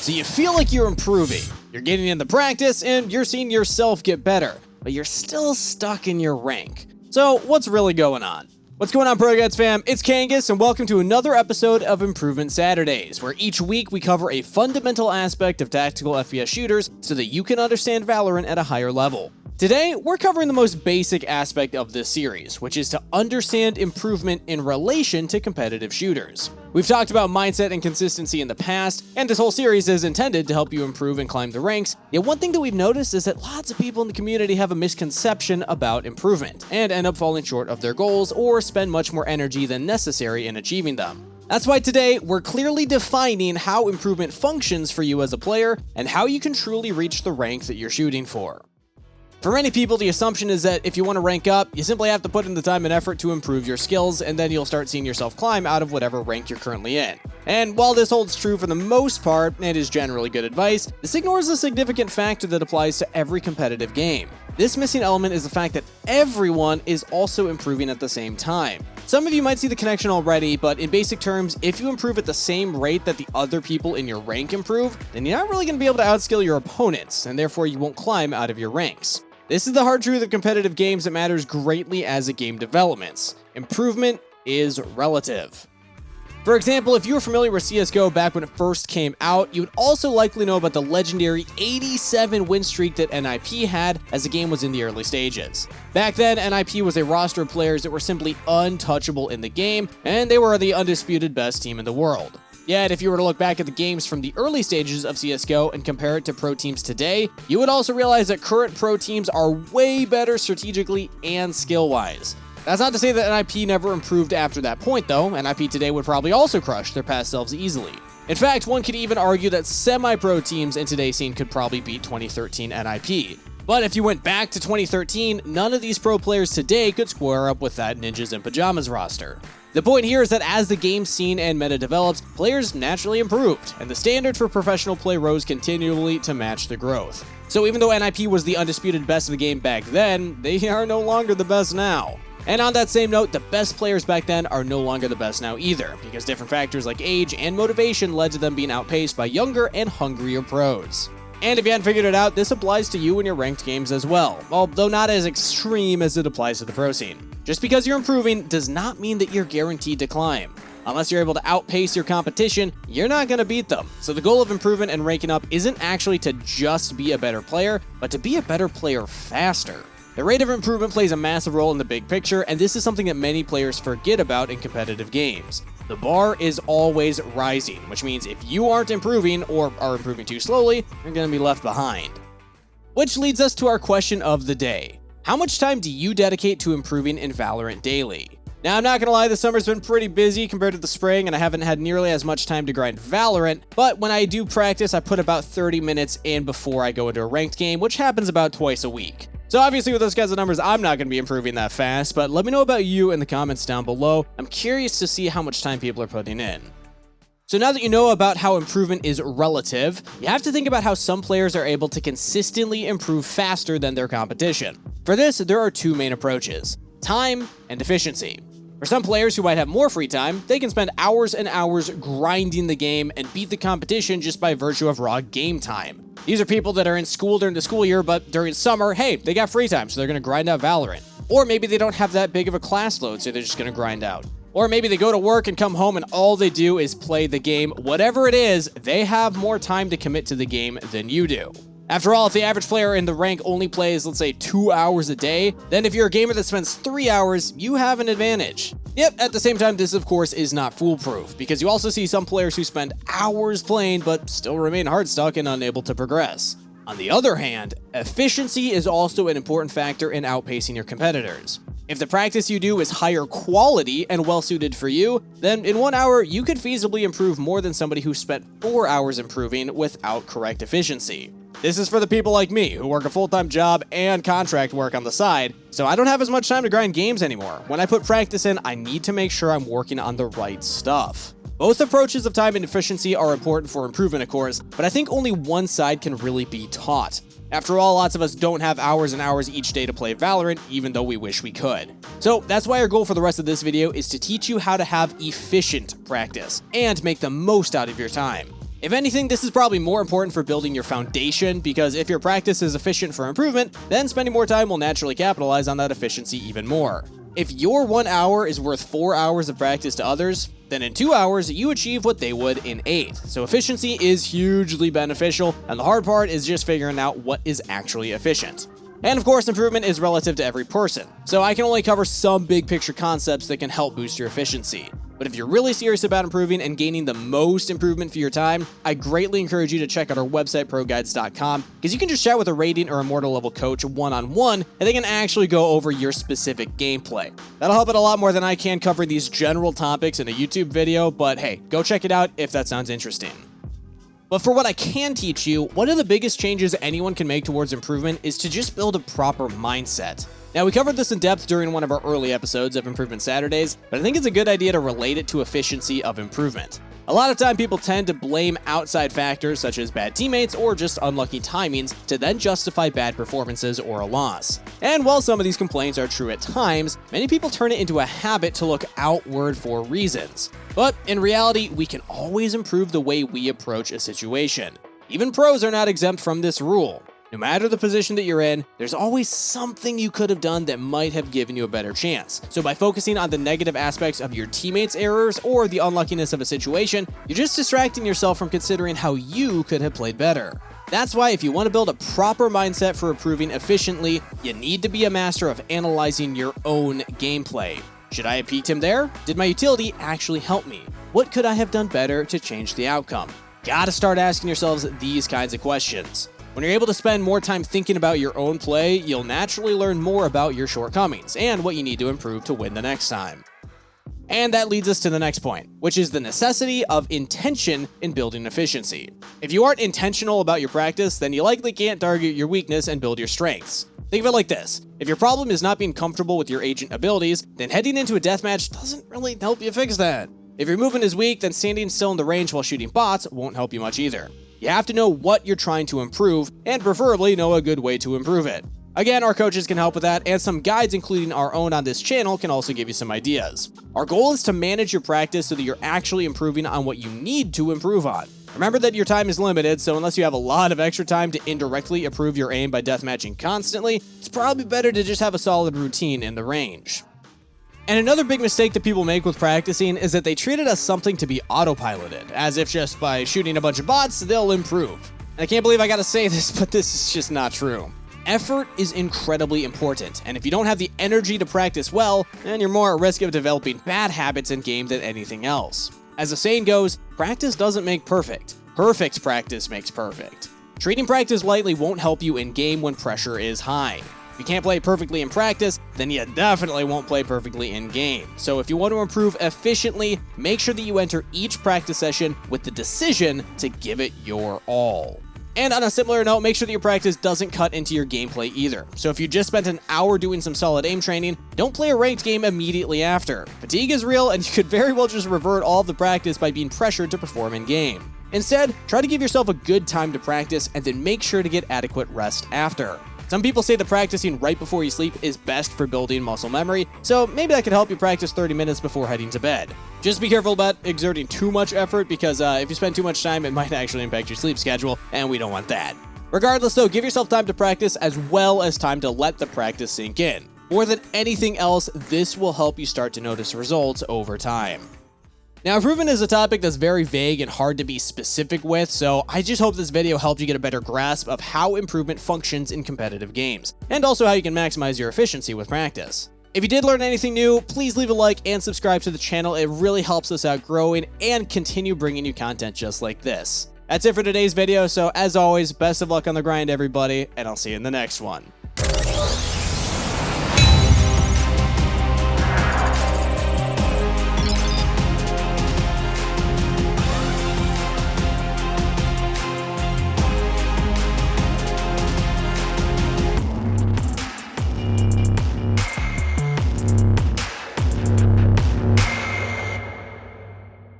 So you feel like you're improving, you're getting in the practice, and you're seeing yourself get better, but you're still stuck in your rank. So what's really going on? What's going on, ProGuides fam? It's Kangas, and welcome to another episode of Improvement Saturdays, where each week we cover a fundamental aspect of tactical FPS shooters so that you can understand Valorant at a higher level. Today, we're covering the most basic aspect of this series, which is to understand improvement in relation to competitive shooters. We've talked about mindset and consistency in the past, and this whole series is intended to help you improve and climb the ranks. Yet one thing that we've noticed is that lots of people in the community have a misconception about improvement, and end up falling short of their goals or spend much more energy than necessary in achieving them. That's why today, we're clearly defining how improvement functions for you as a player, and how you can truly reach the rank that you're shooting for. For many people, the assumption is that if you want to rank up, you simply have to put in the time and effort to improve your skills, and then you'll start seeing yourself climb out of whatever rank you're currently in. And while this holds true for the most part, and is generally good advice, this ignores a significant factor that applies to every competitive game. This missing element is the fact that everyone is also improving at the same time. Some of you might see the connection already, but in basic terms, if you improve at the same rate that the other people in your rank improve, then you're not really going to be able to outskill your opponents, and therefore you won't climb out of your ranks. This is the hard truth of competitive games that matters greatly as a game develops. Improvement is relative. For example, if you were familiar with CSGO back when it first came out, you would also likely know about the legendary 87 win streak that NIP had as the game was in the early stages. Back then, NIP was a roster of players that were simply untouchable in the game, and they were the undisputed best team in the world. Yet, if you were to look back at the games from the early stages of CSGO and compare it to pro teams today, you would also realize that current pro teams are way better strategically and skill-wise. That's not to say that NIP never improved after that point, though. NIP today would probably also crush their past selves easily. In fact, one could even argue that semi-pro teams in today's scene could probably beat 2013 NIP. But if you went back to 2013, none of these pro players today could square up with that Ninjas in Pajamas roster. The point here is that as the game scene and meta develops, players naturally improved, and the standard for professional play rose continually to match the growth. So even though NIP was the undisputed best of the game back then, they are no longer the best now. And on that same note, the best players back then are no longer the best now either, because different factors like age and motivation led to them being outpaced by younger and hungrier pros. And if you hadn't figured it out, this applies to you in your ranked games as well, although not as extreme as it applies to the pro scene. Just because you're improving does not mean that you're guaranteed to climb. Unless you're able to outpace your competition, you're not going to beat them. So the goal of improvement and ranking up isn't actually to just be a better player, but to be a better player faster. The rate of improvement plays a massive role in the big picture, and this is something that many players forget about in competitive games. The bar is always rising, which means if you aren't improving or are improving too slowly, you're going to be left behind. Which leads us to our question of the day. How much time do you dedicate to improving in Valorant daily? Now, I'm not gonna lie, the summer's been pretty busy compared to the spring, and I haven't had nearly as much time to grind Valorant, but when I do practice, I put about 30 minutes in before I go into a ranked game, which happens about twice a week. So obviously with those kinds of numbers, I'm not gonna be improving that fast, but let me know about you in the comments down below. I'm curious to see how much time people are putting in. So now that you know about how improvement is relative, you have to think about how some players are able to consistently improve faster than their competition. For this, there are two main approaches: time and efficiency. For some players who might have more free time, they can spend hours and hours grinding the game and beat the competition just by virtue of raw game time. These are people that are in school during the school year, but during summer, hey, they got free time, so they're gonna grind out Valorant. Or maybe they don't have that big of a class load, so they're just gonna grind out. Or maybe they go to work and come home and all they do is play the game. Whatever it is, they have more time to commit to the game than you do. After all, if the average player in the rank only plays, let's say, 2 hours a day, then if you're a gamer that spends 3 hours, you have an advantage. Yep, at the same time, this of course is not foolproof, because you also see some players who spend hours playing but still remain hard-stuck and unable to progress. On the other hand, efficiency is also an important factor in outpacing your competitors. If the practice you do is higher quality and well-suited for you, then in 1 hour, you could feasibly improve more than somebody who spent 4 hours improving without correct efficiency. This is for the people like me, who work a full-time job and contract work on the side, so I don't have as much time to grind games anymore. When I put practice in, I need to make sure I'm working on the right stuff. Both approaches of time and efficiency are important for improvement, of course, but I think only one side can really be taught. After all, lots of us don't have hours and hours each day to play Valorant, even though we wish we could. So that's why our goal for the rest of this video is to teach you how to have efficient practice and make the most out of your time. If anything, this is probably more important for building your foundation, because if your practice is efficient for improvement, then spending more time will naturally capitalize on that efficiency even more. If your 1 hour is worth 4 hours of practice to others, then in 2 hours, you achieve what they would in 8. So efficiency is hugely beneficial, and the hard part is just figuring out what is actually efficient. And of course, improvement is relative to every person, so I can only cover some big picture concepts that can help boost your efficiency. But if you're really serious about improving and gaining the most improvement for your time, I greatly encourage you to check out our website, ProGuides.com, because you can just chat with a rating or immortal level coach one-on-one, and they can actually go over your specific gameplay. That'll help it a lot more than I can covering these general topics in a YouTube video, but hey, go check it out if that sounds interesting. But for what I can teach you, one of the biggest changes anyone can make towards improvement is to just build a proper mindset. Now, we covered this in depth during one of our early episodes of Improvement Saturdays, but I think it's a good idea to relate it to efficiency of improvement. A lot of time people tend to blame outside factors such as bad teammates or just unlucky timings to then justify bad performances or a loss. And while some of these complaints are true at times, many people turn it into a habit to look outward for reasons. But in reality, we can always improve the way we approach a situation. Even pros are not exempt from this rule. No matter the position that you're in, there's always something you could have done that might have given you a better chance. So by focusing on the negative aspects of your teammates' errors or the unluckiness of a situation, you're just distracting yourself from considering how you could have played better. That's why if you want to build a proper mindset for improving efficiently, you need to be a master of analyzing your own gameplay. Should I have peeked him there? Did my utility actually help me? What could I have done better to change the outcome? Gotta start asking yourselves these kinds of questions. When you're able to spend more time thinking about your own play, you'll naturally learn more about your shortcomings and what you need to improve to win the next time. And that leads us to the next point, which is the necessity of intention in building efficiency. If you aren't intentional about your practice, then you likely can't target your weakness and build your strengths. Think of it like this. If your problem is not being comfortable with your agent abilities, then heading into a deathmatch doesn't really help you fix that. If your movement is weak, then standing still in the range while shooting bots won't help you much either. You have to know what you're trying to improve, and preferably know a good way to improve it. Again, our coaches can help with that, and some guides, including our own on this channel, can also give you some ideas. Our goal is to manage your practice so that you're actually improving on what you need to improve on. Remember that your time is limited, so unless you have a lot of extra time to indirectly improve your aim by deathmatching constantly, it's probably better to just have a solid routine in the range. And another big mistake that people make with practicing is that they treat it as something to be autopiloted, as if just by shooting a bunch of bots, they'll improve. And I can't believe I gotta say this, but this is just not true. Effort is incredibly important, and if you don't have the energy to practice well, then you're more at risk of developing bad habits in game than anything else. As the saying goes, practice doesn't make perfect. Perfect practice makes perfect. Treating practice lightly won't help you in game when pressure is high. If you can't play perfectly in practice, then you definitely won't play perfectly in game. So if you want to improve efficiently, make sure that you enter each practice session with the decision to give it your all. And on a similar note, make sure that your practice doesn't cut into your gameplay either. So if you just spent an hour doing some solid aim training, don't play a ranked game immediately after. Fatigue is real, and you could very well just revert all of the practice by being pressured to perform in game. Instead, try to give yourself a good time to practice and then make sure to get adequate rest after. Some people say that practicing right before you sleep is best for building muscle memory, so maybe that could help you practice 30 minutes before heading to bed. Just be careful about exerting too much effort, because if you spend too much time, it might actually impact your sleep schedule, and we don't want that. Regardless though, give yourself time to practice as well as time to let the practice sink in. More than anything else, this will help you start to notice results over time. Now, improvement is a topic that's very vague and hard to be specific with, so I just hope this video helped you get a better grasp of how improvement functions in competitive games, and also how you can maximize your efficiency with practice. If you did learn anything new, please leave a like and subscribe to the channel. It really helps us out growing and continue bringing you content just like this. That's it for today's video, so as always, best of luck on the grind, everybody, and I'll see you in the next one.